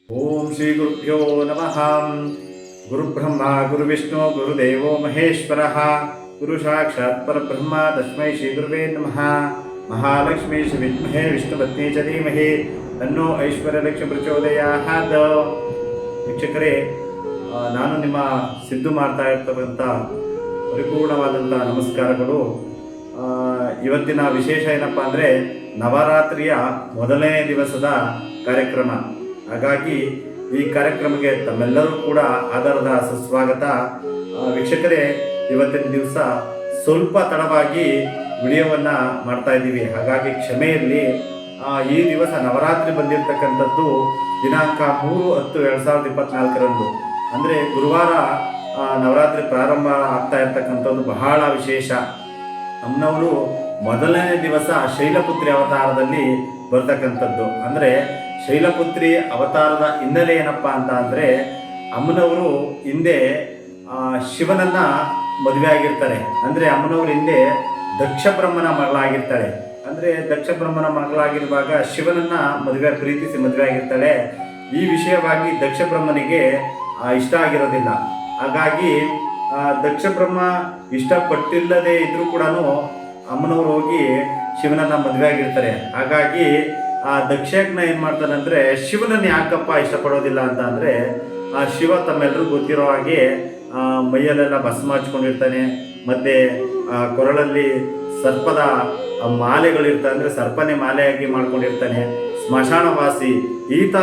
ಓಂ ಶ್ರೀ ಗುರುಭ್ಯೋ ನಮಃ. ಗುರುಬ್ರಹ್ಮ ಗುರುವಿಷ್ಣು ಗುರುದೇವೋ ಮಹೇಶ್ವರಃ. ಗುರು ಸಾಕ್ಷಾತ್ ಪರಬ್ರಹ್ಮ ತಸ್ಮೈ ಶ್ರೀ ಗುರುವೇ ನಮಃ. ಮಹಾಲಕ್ಷ್ಮೀ ಶ್ರೀ ವಿದ್ಮಹೇ ವಿಷ್ಣುಪತ್ನಿ ಚ ಧೀಮಹಿ ತನ್ನೋ ಐಶ್ವರ್ಯಲಕ್ಷ್ಮಿ ಪ್ರಚೋದಯಾತ್. ವೀಕ್ಷಕರೇ, ನಾನು ನಿಮ್ಮ ಸಿದ್ದು ಮಾಡ್ತಾ ಇರ್ತಕ್ಕಂಥ ಪರಿಪೂರ್ಣವಾದಂಥ ನಮಸ್ಕಾರಗಳು. ಇವತ್ತಿನ ವಿಶೇಷ ಏನಪ್ಪ ಅಂದರೆ ನವರಾತ್ರಿಯ ಮೊದಲನೇ ದಿವಸದ ಕಾರ್ಯಕ್ರಮ. ಹಾಗಾಗಿ ಈ ಕಾರ್ಯಕ್ರಮಕ್ಕೆ ತಮ್ಮೆಲ್ಲರೂ ಕೂಡ ಆಧಾರದ ಸುಸ್ವಾಗತ. ವೀಕ್ಷಕರೇ, ಇವತ್ತಿನ ದಿವಸ ಸ್ವಲ್ಪ ತಡವಾಗಿ ವಿಡಿಯೋವನ್ನು ಮಾಡ್ತಾ ಇದ್ದೀವಿ, ಹಾಗಾಗಿ ಕ್ಷಮೆ ಇರಲಿ. ಈ ದಿವಸ ನವರಾತ್ರಿ ಬಂದಿರತಕ್ಕಂಥದ್ದು ದಿನಾಂಕ 3/10/2024 ಅಂದರೆ ಗುರುವಾರ ನವರಾತ್ರಿ ಪ್ರಾರಂಭ ಆಗ್ತಾ ಇರ್ತಕ್ಕಂಥದ್ದು ಬಹಳ ವಿಶೇಷ. ಅಮ್ಮನವರು ಮೊದಲನೇ ದಿವಸ ಶೈಲಪುತ್ರಿ ಅವತಾರದಲ್ಲಿ ಬರ್ತಕ್ಕಂಥದ್ದು. ಅಂದರೆ ಶೈಲಪುತ್ರಿ ಅವತಾರದ ಹಿನ್ನೆಲೆ ಏನಪ್ಪ ಅಂತ ಅಂದರೆ, ಅಮ್ಮನವರು ಹಿಂದೆ ಶಿವನನ್ನ ಮದುವೆ ಆಗಿರ್ತಾರೆ. ಅಂದರೆ ಅಮ್ಮನವರು ಹಿಂದೆ ದಕ್ಷ ಬ್ರಹ್ಮನ ಮಗಳಾಗಿರ್ತಾಳೆ. ಅಂದರೆ ದಕ್ಷ ಬ್ರಹ್ಮನ ಮಗಳಾಗಿರುವಾಗ ಶಿವನನ್ನ ಪ್ರೀತಿಸಿ ಮದುವೆ ಆಗಿರ್ತಾಳೆ. ಈ ವಿಷಯವಾಗಿ ದಕ್ಷ ಬ್ರಹ್ಮನಿಗೆ ಇಷ್ಟ ಆಗಿರೋದಿಲ್ಲ. ಹಾಗಾಗಿ ದಕ್ಷ ಬ್ರಹ್ಮ ಇಷ್ಟಪಟ್ಟಿಲ್ಲದೆ ಇದ್ರೂ ಕೂಡ ಅಮ್ಮನವರು ಹೋಗಿ ಶಿವನನ್ನ ಮದುವೆ ಆಗಿರ್ತಾರೆ. ಹಾಗಾಗಿ ಆ ದಕ್ಷಯಜ್ಞ ಏನು ಮಾಡ್ತಾನೆ ಅಂದರೆ, ಶಿವನನ್ನು ಯಾಕಪ್ಪ ಇಷ್ಟಪಡೋದಿಲ್ಲ ಅಂತ ಅಂದರೆ, ಆ ಶಿವ ತಮ್ಮೆಲ್ಲರೂ ಗೊತ್ತಿರೋ ಹಾಗೆ ಮೈಯಲ್ಲೆಲ್ಲ ಭಸ್ಮ ಹಚ್ಕೊಂಡಿರ್ತಾನೆ. ಮತ್ತು ಕೊರಳಲ್ಲಿ ಸರ್ಪದ ಮಾಲೆಗಳಿರ್ತಾನೆ, ಅಂದರೆ ಸರ್ಪನೇ ಮಾಲೆಯಾಗಿ ಮಾಡ್ಕೊಂಡಿರ್ತಾನೆ. ಸ್ಮಶಾನವಾಸಿ ಈತ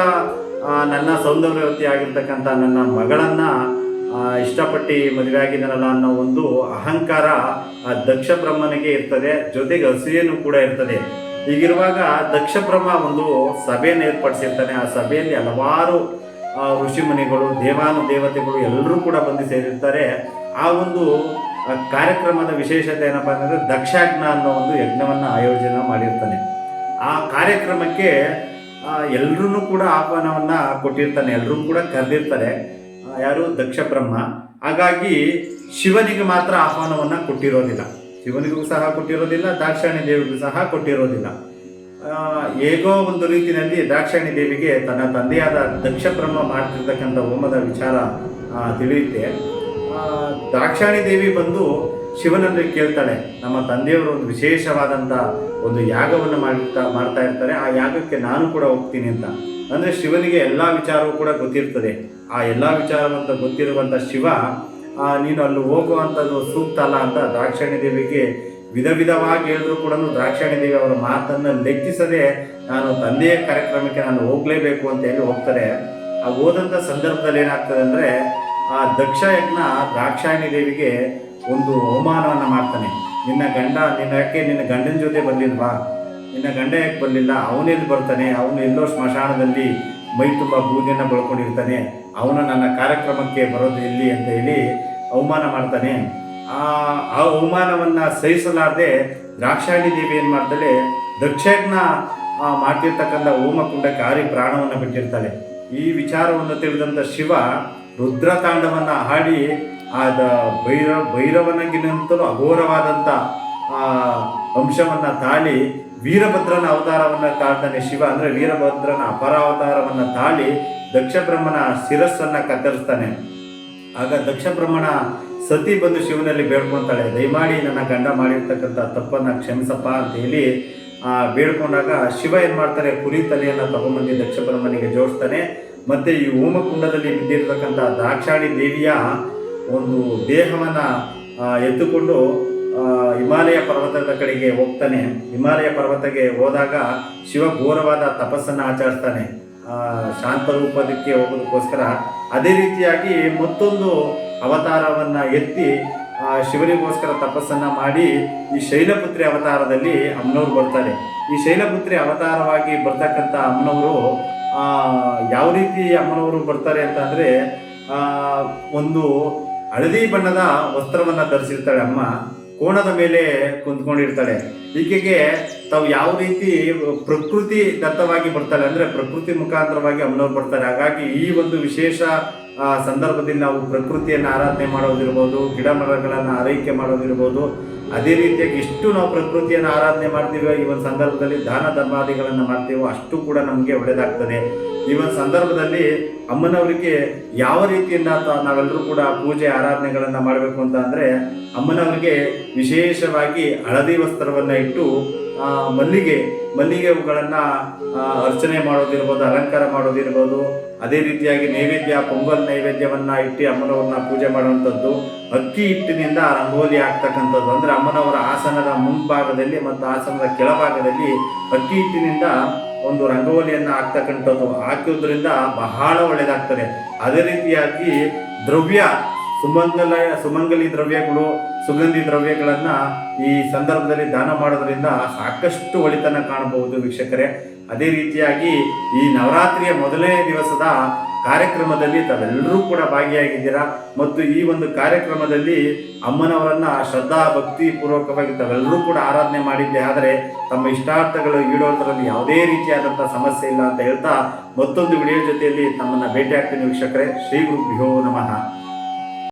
ನನ್ನ ಸೌಂದರ್ಯವತಿ ಆಗಿರ್ತಕ್ಕಂಥ ನನ್ನ ಮಗಳನ್ನು ಇಷ್ಟಪಟ್ಟು ಮದುವೆ ಆಗಿದ್ದಾನಲ್ಲ ಅನ್ನೋ ಒಂದು ಅಹಂಕಾರ ಆ ದಕ್ಷ ಬ್ರಹ್ಮನಿಗೆ ಇರ್ತದೆ, ಜೊತೆಗೆ ಅಸೂಯೆನೂ ಕೂಡ ಇರ್ತದೆ. ಹೀಗಿರುವಾಗ ದಕ್ಷ ಬ್ರಹ್ಮ ಒಂದು ಸಭೆಯನ್ನು ಏರ್ಪಡಿಸಿರ್ತಾನೆ. ಆ ಸಭೆಯಲ್ಲಿ ಹಲವಾರು ಋಷಿಮುನಿಗಳು, ದೇವಾನುದೇವತೆಗಳು ಎಲ್ಲರೂ ಕೂಡ ಬಂದು ಸೇರಿರ್ತಾರೆ. ಆ ಒಂದು ಕಾರ್ಯಕ್ರಮದ ವಿಶೇಷತೆ ಏನಪ್ಪ ಅಂತಂದರೆ, ದಕ್ಷಯಜ್ಞ ಅನ್ನೋ ಒಂದು ಯಜ್ಞವನ್ನು ಆಯೋಜನೆ ಮಾಡಿರ್ತಾನೆ. ಆ ಕಾರ್ಯಕ್ರಮಕ್ಕೆ ಎಲ್ಲರೂ ಕೂಡ ಆಹ್ವಾನವನ್ನು ಕೊಟ್ಟಿರ್ತಾನೆ, ಎಲ್ಲರೂ ಕೂಡ ಕರೆದಿರ್ತಾರೆ. ಯಾರು? ದಕ್ಷ ಬ್ರಹ್ಮ. ಹಾಗಾಗಿ ಶಿವನಿಗೆ ಮಾತ್ರ ಆಹ್ವಾನವನ್ನು ಕೊಟ್ಟಿರೋದಿಲ್ಲ, ಶಿವನಿಗೂ ಸಹ ಕೊಟ್ಟಿರೋದಿಲ್ಲ, ದಾಕ್ಷಾಯಣಿ ದೇವಿಗೂ ಸಹ ಕೊಟ್ಟಿರೋದಿಲ್ಲ. ಹೇಗೋ ಒಂದು ರೀತಿಯಲ್ಲಿ ದಾಕ್ಷಾಯಣಿ ದೇವಿಗೆ ತನ್ನ ತಂದೆಯಾದ ದಕ್ಷ ಬ್ರಹ್ಮ ಮಾಡ್ತಿರ್ತಕ್ಕಂಥ ಹೋಮದ ವಿಚಾರ ತಿಳಿಯುತ್ತೆ. ದಾಕ್ಷಾಯಣಿ ದೇವಿ ಬಂದು ಶಿವನಲ್ಲಿ ಕೇಳ್ತಾಳೆ, ನಮ್ಮ ತಂದೆಯವರು ಒಂದು ವಿಶೇಷವಾದಂಥ ಒಂದು ಯಾಗವನ್ನು ಮಾಡ್ತಾ ಇರ್ತಾರೆ, ಆ ಯಾಗಕ್ಕೆ ನಾನು ಕೂಡ ಹೋಗ್ತೀನಿ ಅಂತ. ಅಂದರೆ ಶಿವನಿಗೆ ಎಲ್ಲ ವಿಚಾರವೂ ಕೂಡ ಗೊತ್ತಿರ್ತದೆ. ಆ ಎಲ್ಲ ವಿಚಾರವಂತ ಗೊತ್ತಿರುವಂಥ ಶಿವ, ನೀನು ಅಲ್ಲಿ ಹೋಗುವಂಥದ್ದು ಸೂಕ್ತ ಅಲ್ಲ ಅಂತ ದಾಕ್ಷಾಯಣಿ ದೇವಿಗೆ ವಿಧವಾಗಿ ಹೇಳಿದ್ರು ಕೂಡ ದಾಕ್ಷಾಯಣಿ ದೇವಿ ಅವರ ಮಾತನ್ನು ಲೆಕ್ಕಿಸದೆ, ನಾನು ತಂದೆಯ ಕಾರ್ಯಕ್ರಮಕ್ಕೆ ನಾನು ಹೋಗಲೇಬೇಕು ಅಂತ ಹೇಳಿ ಹೋಗ್ತಾರೆ. ಆ ಹೋದಂಥ ಸಂದರ್ಭದಲ್ಲಿ ಏನಾಗ್ತದೆ ಅಂದರೆ, ಆ ದಕ್ಷಯಜ್ಞ ದಾಕ್ಷಾಯಣಿ ದೇವಿಗೆ ಒಂದು ಅವಮಾನವನ್ನು ಮಾಡ್ತಾನೆ. ನಿನ್ನ ಗಂಡನ ಜೊತೆ ಬಂದಿಲ್ವಾ? ನಿನ್ನ ಗಂಡ ಯಾಕೆ ಬರಲಿಲ್ಲ? ಅವನೆಲ್ಲಿ ಬರ್ತಾನೆ? ಅವನು ಎಲ್ಲೋ ಸ್ಮಶಾನದಲ್ಲಿ ಮೈ ತುಂಬ ಬೂದಿಯನ್ನು ಬಳ್ಕೊಂಡಿರ್ತಾನೆ, ಅವನು ನನ್ನ ಕಾರ್ಯಕ್ರಮಕ್ಕೆ ಬರೋದು ಎಲ್ಲಿ ಅಂತ ಹೇಳಿ ಅವಮಾನ ಮಾಡ್ತಾನೆ. ಆ ಅವಮಾನವನ್ನು ಸಹಿಸಲಾರದೆ ದಾಕ್ಷಾಯಣಿ ದೇವಿ ಏನು ಮಾಡ್ತಾಳೆ, ದಕ್ಷಯಜ್ಞ ಮಾಡ್ತಿರ್ತಕ್ಕಂಥ ಹೋಮಕುಂಡಕ್ಕೆ ಹಾರಿ ಪ್ರಾಣವನ್ನು ಬಿಟ್ಟಿರ್ತಾಳೆ. ಈ ವಿಚಾರವನ್ನು ತಿಳಿದಂಥ ಶಿವ ರುದ್ರತಾಂಡವನ್ನು ಹಾಡಿ ಭೈರವನಿಗಿಂತಲೂ ಅಘೋರವಾದಂಥ ಅಂಶವನ್ನು ತಾಳಿ ವೀರಭದ್ರನ ಅವತಾರವನ್ನು ತಾಳ್ತಾನೆ ಶಿವ. ಅಂದರೆ ವೀರಭದ್ರನ ಅಪರಾವತಾರವನ್ನು ತಾಳಿ ದಕ್ಷ ಬ್ರಹ್ಮನ ಶಿರಸ್ಸನ್ನು ಕತ್ತರಿಸ್ತಾನೆ. ಆಗ ದಕ್ಷ ಬ್ರಹ್ಮನ ಸತಿ ಬಂದು ಶಿವನಲ್ಲಿ ಬೇಡ್ಕೊತಾಳೆ, ದಯಮಾಡಿ ನನ್ನ ಗಂಡ ಮಾಡಿರ್ತಕ್ಕಂಥ ತಪ್ಪನ್ನು ಕ್ಷಮಿಸಪ್ಪ ಅಂತ ಹೇಳಿ ಬೇಡ್ಕೊಂಡಾಗ ಶಿವ ಏನು ಮಾಡ್ತಾರೆ, ಕುರಿ ತಲೆಯನ್ನು ತಗೊಂಬಂದು ದಕ್ಷ ಬ್ರಹ್ಮನಿಗೆ ಜೋಡಿಸ್ತಾನೆ. ಮತ್ತು ಈ ಹೋಮಕುಂಡದಲ್ಲಿ ಬಿದ್ದಿರತಕ್ಕಂಥ ದಾಕ್ಷಾಯಣಿ ದೇವಿಯ ಒಂದು ದೇಹವನ್ನು ಎತ್ತುಕೊಂಡು ಹಿಮಾಲಯ ಪರ್ವತದ ಕಡೆಗೆ ಹೋಗ್ತಾನೆ. ಹಿಮಾಲಯ ಪರ್ವತಕ್ಕೆ ಹೋದಾಗ ಶಿವ ಘೋರವಾದ ತಪಸ್ಸನ್ನು ಆಚರಿಸ್ತಾನೆ, ಶಾಂತ ರೂಪದಕ್ಕೆ ಹೋಗೋದಕ್ಕೋಸ್ಕರ. ಅದೇ ರೀತಿಯಾಗಿ ಮತ್ತೊಂದು ಅವತಾರವನ್ನು ಎತ್ತಿ ಶಿವನಿಗೋಸ್ಕರ ತಪಸ್ಸನ್ನು ಮಾಡಿ ಈ ಶೈಲಪುತ್ರಿ ಅವತಾರದಲ್ಲಿ ಅಮ್ಮನವರು ಬರ್ತಾರೆ. ಈ ಶೈಲಪುತ್ರಿ ಅವತಾರವಾಗಿ ಬರ್ತಕ್ಕಂಥ ಅಮ್ಮನವರು ಯಾವ ರೀತಿ ಅಮ್ಮನವರು ಬರ್ತಾರೆ ಅಂತ ಅಂದರೆ, ಒಂದು ಹಳದಿ ಬಣ್ಣದ ವಸ್ತ್ರವನ್ನು ಧರಿಸಿರ್ತಾಳೆ ಅಮ್ಮ, ಕೋಣದ ಮೇಲೆ ಕುಂತ್ಕೊಂಡಿರ್ತಾಳೆ. ಈಕೆಗೆ ತಾವು ಯಾವ ರೀತಿ ಪ್ರಕೃತಿ ದತ್ತವಾಗಿ ಬರ್ತಾಳೆ ಅಂದರೆ, ಪ್ರಕೃತಿ ಮುಖಾಂತರವಾಗಿ ಅಮ್ಮನವ್ರು ಬರ್ತಾರೆ. ಹಾಗಾಗಿ ಈ ಒಂದು ವಿಶೇಷ ಸಂದರ್ಭದಲ್ಲಿ ನಾವು ಪ್ರಕೃತಿಯನ್ನು ಆರಾಧನೆ ಮಾಡೋದಿರ್ಬೋದು, ಗಿಡ ಮರಗಳನ್ನು ಆರೈಕೆ ಮಾಡೋದಿರ್ಬೋದು, ಅದೇ ರೀತಿಯಾಗಿ ಎಷ್ಟು ನಾವು ಪ್ರಕೃತಿಯನ್ನು ಆರಾಧನೆ ಮಾಡ್ತೀವೋ ಈ ಒಂದು ಸಂದರ್ಭದಲ್ಲಿ ದಾನ ಧರ್ಮಾದಿಗಳನ್ನು ಮಾಡ್ತೀವೋ ಅಷ್ಟು ಕೂಡ ನಮಗೆ ಒಳ್ಳೆಯದಾಗ್ತದೆ. ಈ ಒಂದು ಸಂದರ್ಭದಲ್ಲಿ ಅಮ್ಮನವರಿಗೆ ಯಾವ ರೀತಿಯಿಂದ ನಾವೆಲ್ಲರೂ ಕೂಡ ಪೂಜೆ ಆರಾಧನೆಗಳನ್ನು ಮಾಡಬೇಕು ಅಂತ ಅಂದರೆ, ಅಮ್ಮನವರಿಗೆ ವಿಶೇಷವಾಗಿ ಹಳದಿ ವಸ್ತ್ರವನ್ನು ಇಟ್ಟು ಮಲ್ಲಿಗೆ ಹೂಗಳನ್ನು ಅರ್ಚನೆ ಮಾಡೋದಿರ್ಬೋದು, ಅಲಂಕಾರ ಮಾಡೋದಿರ್ಬೋದು, ಅದೇ ರೀತಿಯಾಗಿ ನೈವೇದ್ಯ ಪೊಂಗಲ್ ನೈವೇದ್ಯವನ್ನು ಇಟ್ಟು ಅಮ್ಮನವ್ರನ್ನ ಪೂಜೆ ಮಾಡುವಂಥದ್ದು, ಅಕ್ಕಿ ಹಿಟ್ಟಿನಿಂದ ರಂಗೋಲಿ ಆಗ್ತಕ್ಕಂಥದ್ದು. ಅಂದರೆ ಅಮ್ಮನವರ ಆಸನದ ಮುಂಭಾಗದಲ್ಲಿ ಮತ್ತು ಆಸನದ ಕೆಳಭಾಗದಲ್ಲಿ ಅಕ್ಕಿ ಹಿಟ್ಟಿನಿಂದ ಒಂದು ರಂಗೋಲಿಯನ್ನು ಹಾಕ್ತಕ್ಕಂಥದ್ದು ಹಾಕೋದ್ರಿಂದ ಬಹಳ ಒಳ್ಳೆಯದಾಗ್ತದೆ. ಅದೇ ರೀತಿಯಾಗಿ ಸುಮಂಗಲಿ ದ್ರವ್ಯಗಳು, ಸುಗಂಧಿ ದ್ರವ್ಯಗಳನ್ನು ಈ ಸಂದರ್ಭದಲ್ಲಿ ದಾನ ಮಾಡೋದ್ರಿಂದ ಸಾಕಷ್ಟು ಒಳಿತನ ಕಾಣಬಹುದು ವೀಕ್ಷಕರೇ. ಅದೇ ರೀತಿಯಾಗಿ ಈ ನವರಾತ್ರಿಯ ಮೊದಲನೇ ದಿವಸದ ಕಾರ್ಯಕ್ರಮದಲ್ಲಿ ತಾವೆಲ್ಲರೂ ಕೂಡ ಭಾಗಿಯಾಗಿದ್ದೀರಾ ಮತ್ತು ಈ ಒಂದು ಕಾರ್ಯಕ್ರಮದಲ್ಲಿ ಅಮ್ಮನವರನ್ನ ಶ್ರದ್ಧಾ ಭಕ್ತಿ ಪೂರ್ವಕವಾಗಿ ತಾವೆಲ್ಲರೂ ಕೂಡ ಆರಾಧನೆ ಮಾಡಿದ್ದೆ. ಆದರೆ ತಮ್ಮ ಇಷ್ಟಾರ್ಥಗಳು ಈಡೇರೋದ್ರಲ್ಲಿ ಯಾವುದೇ ರೀತಿಯಾದಂಥ ಸಮಸ್ಯೆ ಇಲ್ಲ ಅಂತ ಹೇಳ್ತಾ ಮತ್ತೊಂದು ವಿಡಿಯೋ ಜೊತೆಯಲ್ಲಿ ತಮ್ಮನ್ನು ಭೇಟಿ ಆಗ್ತೀನಿ ವೀಕ್ಷಕರೇ. ಶ್ರೀ ಗುರುಭ್ಯೋ ನಮಃ.